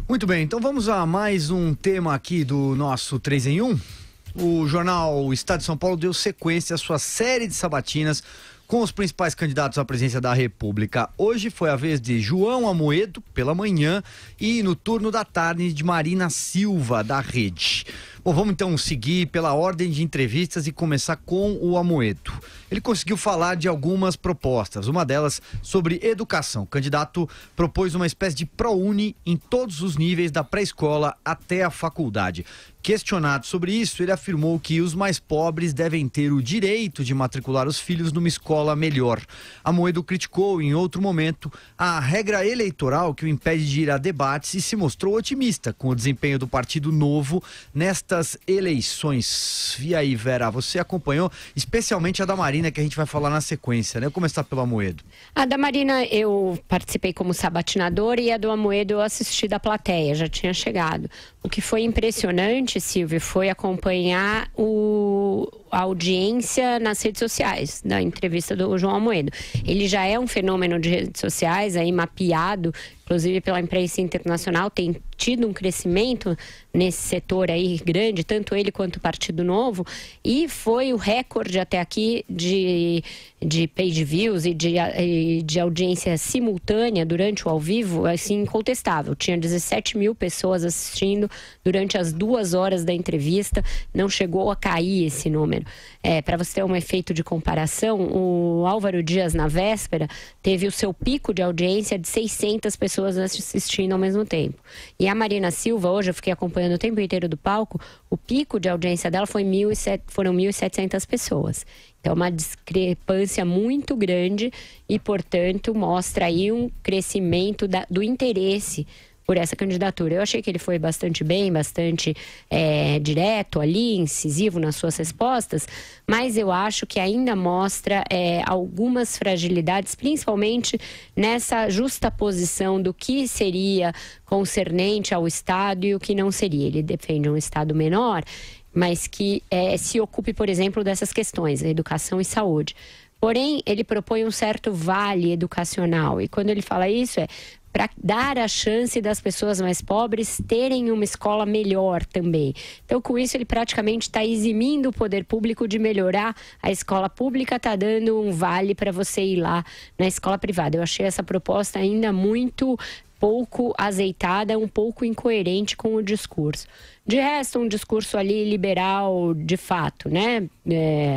Muito bem, então vamos a mais um tema aqui do nosso 3 em 1. O jornal Estado de São Paulo deu sequência à sua série de sabatinas com os principais candidatos à presidência da República. Hoje foi a vez de João Amoedo, pela manhã, e no turno da tarde de Marina Silva, da Rede. Bom, vamos então seguir pela ordem de entrevistas e começar com o Amoedo. Ele conseguiu falar de algumas propostas, uma delas sobre educação. O candidato propôs uma espécie de ProUni em todos os níveis, da pré-escola até a faculdade. Questionado sobre isso, ele afirmou que os mais pobres devem ter o direito de matricular os filhos numa escola melhor. Amoedo criticou, em outro momento, a regra eleitoral que o impede de ir a debates e se mostrou otimista com o desempenho do Partido Novo nestas eleições. E aí, Vera, você acompanhou especialmente a da Marina, que a gente vai falar na sequência, né? Vou começar pelo Amoedo. A da Marina eu participei como sabatinadora e a do Amoedo eu assisti da plateia, já tinha chegado. O que foi impressionante, Silvio, foi acompanhar a audiência nas redes sociais da entrevista do João Amoedo. Ele já é um fenômeno de redes sociais aí mapeado, inclusive pela imprensa internacional, tem tido um crescimento nesse setor aí grande, tanto ele quanto o Partido Novo, e foi o recorde até aqui de page views e de audiência simultânea durante o ao vivo, assim, incontestável. Tinha 17 mil pessoas assistindo durante as 2 horas da entrevista, não chegou a cair esse número. Para você ter um efeito de comparação, o Álvaro Dias, na véspera, teve o seu pico de audiência de 600 pessoas assistindo ao mesmo tempo. E a Marina Silva, hoje eu fiquei acompanhando o tempo inteiro do palco, o pico de audiência dela foram 1.700 pessoas. Então, uma discrepância muito grande e, portanto, mostra aí um crescimento do interesse por essa candidatura. Eu achei que ele foi bastante bem, bastante direto ali, incisivo nas suas respostas, mas eu acho que ainda mostra algumas fragilidades, principalmente nessa justaposição do que seria concernente ao Estado e o que não seria. Ele defende um Estado menor, mas que se ocupe, por exemplo, dessas questões, educação e saúde. Porém, ele propõe um certo vale educacional, e quando ele fala isso para dar a chance das pessoas mais pobres terem uma escola melhor também. Então, com isso, ele praticamente está eximindo o poder público de melhorar a escola pública, está dando um vale para você ir lá na escola privada. Eu achei essa proposta ainda muito pouco azeitada, um pouco incoerente com o discurso. De resto, um discurso ali liberal de fato, né?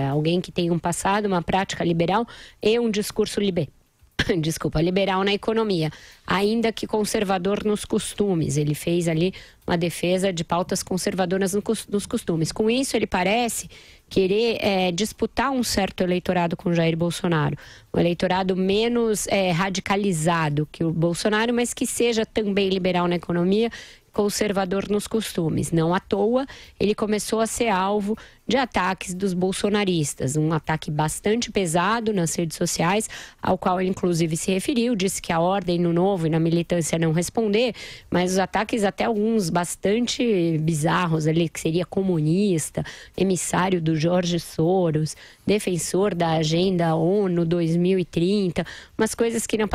Alguém que tem um passado, uma prática liberal e um discurso liberal na economia, ainda que conservador nos costumes. Ele fez ali uma defesa de pautas conservadoras nos costumes. Com isso, ele parece querer disputar um certo eleitorado com Jair Bolsonaro. Um eleitorado menos radicalizado que o Bolsonaro, mas que seja também liberal na economia, conservador nos costumes. Não à toa, ele começou a ser alvo de ataques dos bolsonaristas, um ataque bastante pesado nas redes sociais, ao qual ele inclusive se referiu, disse que a ordem no Novo e na militância não responder, mas os ataques até alguns bastante bizarros ali, que seria comunista, emissário do Jorge Soros, defensor da agenda ONU 2030, umas coisas que não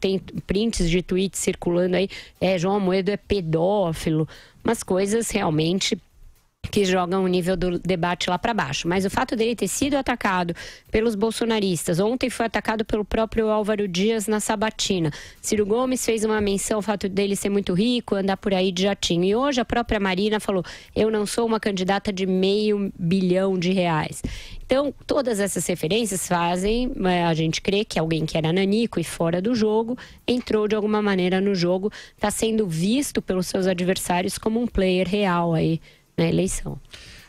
tem prints de tweets circulando aí, João Amoedo é pedófilo, umas coisas realmente que jogam o nível do debate lá para baixo. Mas o fato dele ter sido atacado pelos bolsonaristas, ontem foi atacado pelo próprio Álvaro Dias na sabatina. Ciro Gomes fez uma menção ao fato dele ser muito rico, andar por aí de jatinho. E hoje a própria Marina falou, eu não sou uma candidata de R$500 bilhão. Então, todas essas referências fazem a gente crer que alguém que era nanico e fora do jogo, entrou de alguma maneira no jogo, está sendo visto pelos seus adversários como um player real aí na eleição.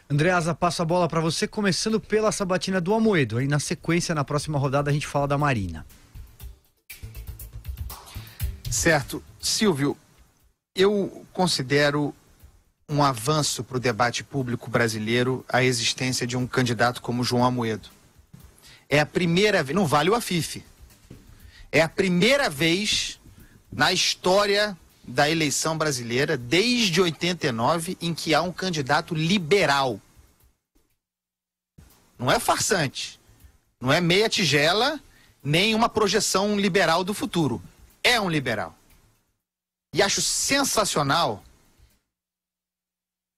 Andreasa, passo a bola para você, começando pela sabatina do Amoedo. Aí na sequência, na próxima rodada, a gente fala da Marina. Certo. Silvio, eu considero um avanço para o debate público brasileiro a existência de um candidato como João Amoedo. É a primeira vez, não vale o Afife, é a primeira vez na história da eleição brasileira, desde 89, em que há um candidato liberal. Não é farsante, não é meia tigela, nem uma projeção liberal do futuro. É um liberal. E acho sensacional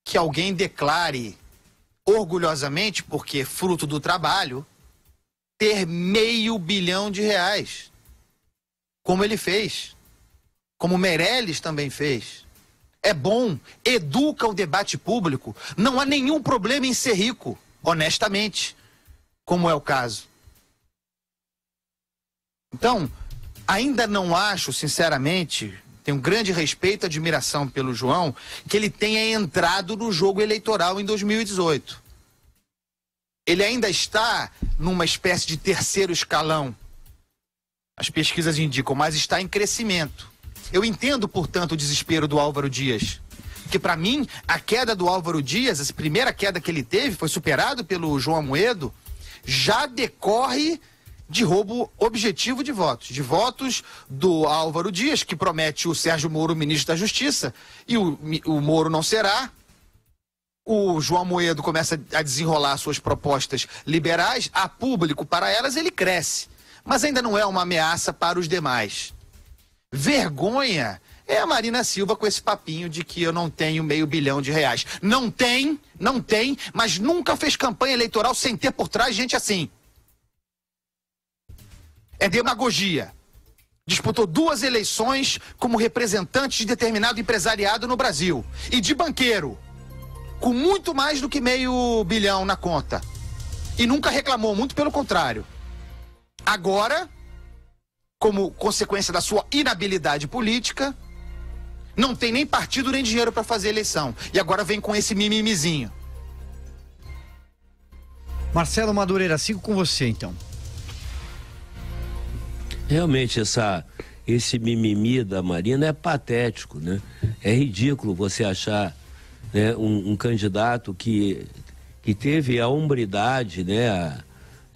que alguém declare orgulhosamente, porque fruto do trabalho, ter R$500 bilhão, como ele fez, como Meirelles também fez. É bom, educa o debate público. Não há nenhum problema em ser rico, honestamente, como é o caso. Então, ainda não acho, sinceramente, tenho um grande respeito e admiração pelo João, que ele tenha entrado no jogo eleitoral em 2018. Ele ainda está numa espécie de terceiro escalão. As pesquisas indicam, mas está em crescimento. Eu entendo, portanto, o desespero do Álvaro Dias. Porque, para mim, a queda do Álvaro Dias, essa primeira queda que ele teve, foi superado pelo João Amoedo, já decorre de roubo objetivo de votos do Álvaro Dias, que promete o Sérgio Moro ministro da Justiça, e o Moro não será. O João Amoedo começa a desenrolar suas propostas liberais, a público para elas ele cresce, mas ainda não é uma ameaça para os demais. Vergonha é a Marina Silva com esse papinho de que eu não tenho R$500 bilhão. Não tem, mas nunca fez campanha eleitoral sem ter por trás gente assim. É demagogia. Disputou 2 eleições como representante de determinado empresariado no Brasil. E de banqueiro, com muito mais do que R$500 bilhão na conta. E nunca reclamou, muito pelo contrário. Agora, como consequência da sua inabilidade política, não tem nem partido nem dinheiro para fazer eleição. E agora vem com esse mimimizinho. Marcelo Madureira, sigo com você então. Realmente esse mimimi da Marina é patético, né? É ridículo você achar, né, um candidato que teve a hombridade, né?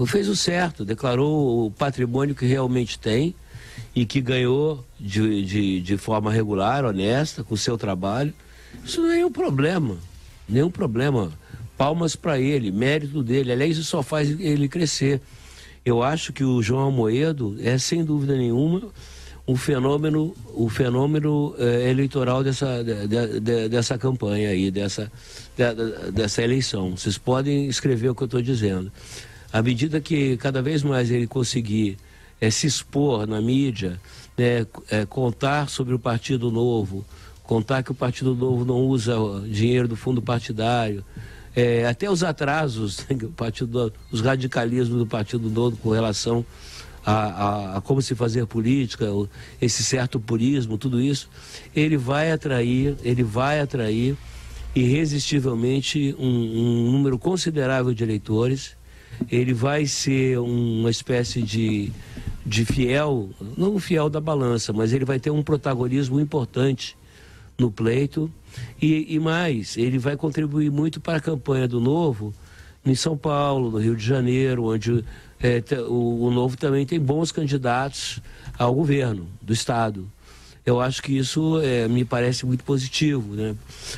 Fez o certo, declarou o patrimônio que realmente tem e que ganhou de forma regular, honesta, com o seu trabalho. Isso não é nenhum problema, Palmas para ele, mérito dele. Aliás, isso só faz ele crescer. Eu acho que o João Amoedo é, sem dúvida nenhuma, o fenômeno eleitoral dessa campanha aí, dessa eleição. Vocês podem escrever o que eu estou dizendo. À medida que cada vez mais ele conseguir se expor na mídia, né, contar sobre o Partido Novo, contar que o Partido Novo não usa dinheiro do fundo partidário, até os atrasos, né, os radicalismos do Partido Novo com relação a como se fazer política, esse certo purismo, tudo isso, ele vai atrair irresistivelmente um número considerável de eleitores. Ele vai ser uma espécie de fiel, não fiel da balança, mas ele vai ter um protagonismo importante no pleito e mais, ele vai contribuir muito para a campanha do Novo em São Paulo, no Rio de Janeiro, onde o Novo também tem bons candidatos ao governo do Estado. Eu acho que isso me parece muito positivo, né?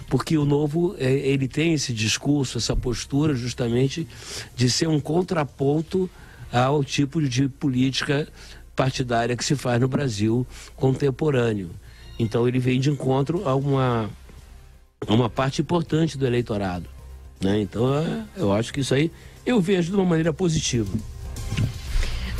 Porque o Novo, ele tem esse discurso, essa postura justamente de ser um contraponto ao tipo de política partidária que se faz no Brasil contemporâneo. Então ele vem de encontro a uma parte importante do eleitorado, né? Então eu acho que isso aí eu vejo de uma maneira positiva.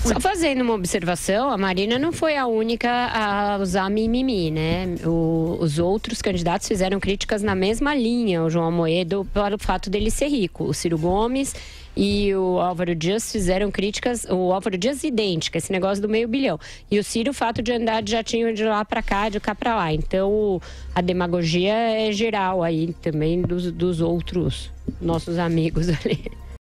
Só fazendo uma observação, a Marina não foi a única a usar mimimi, né? Os outros candidatos fizeram críticas na mesma linha, o João Amoedo, pelo fato dele ser rico. O Ciro Gomes e o Álvaro Dias fizeram críticas, o Álvaro Dias idêntica, esse negócio do R$500 bilhão. E o Ciro, o fato de andar de jatinho de lá para cá, de cá para lá. Então, a demagogia é geral aí também dos outros nossos amigos ali.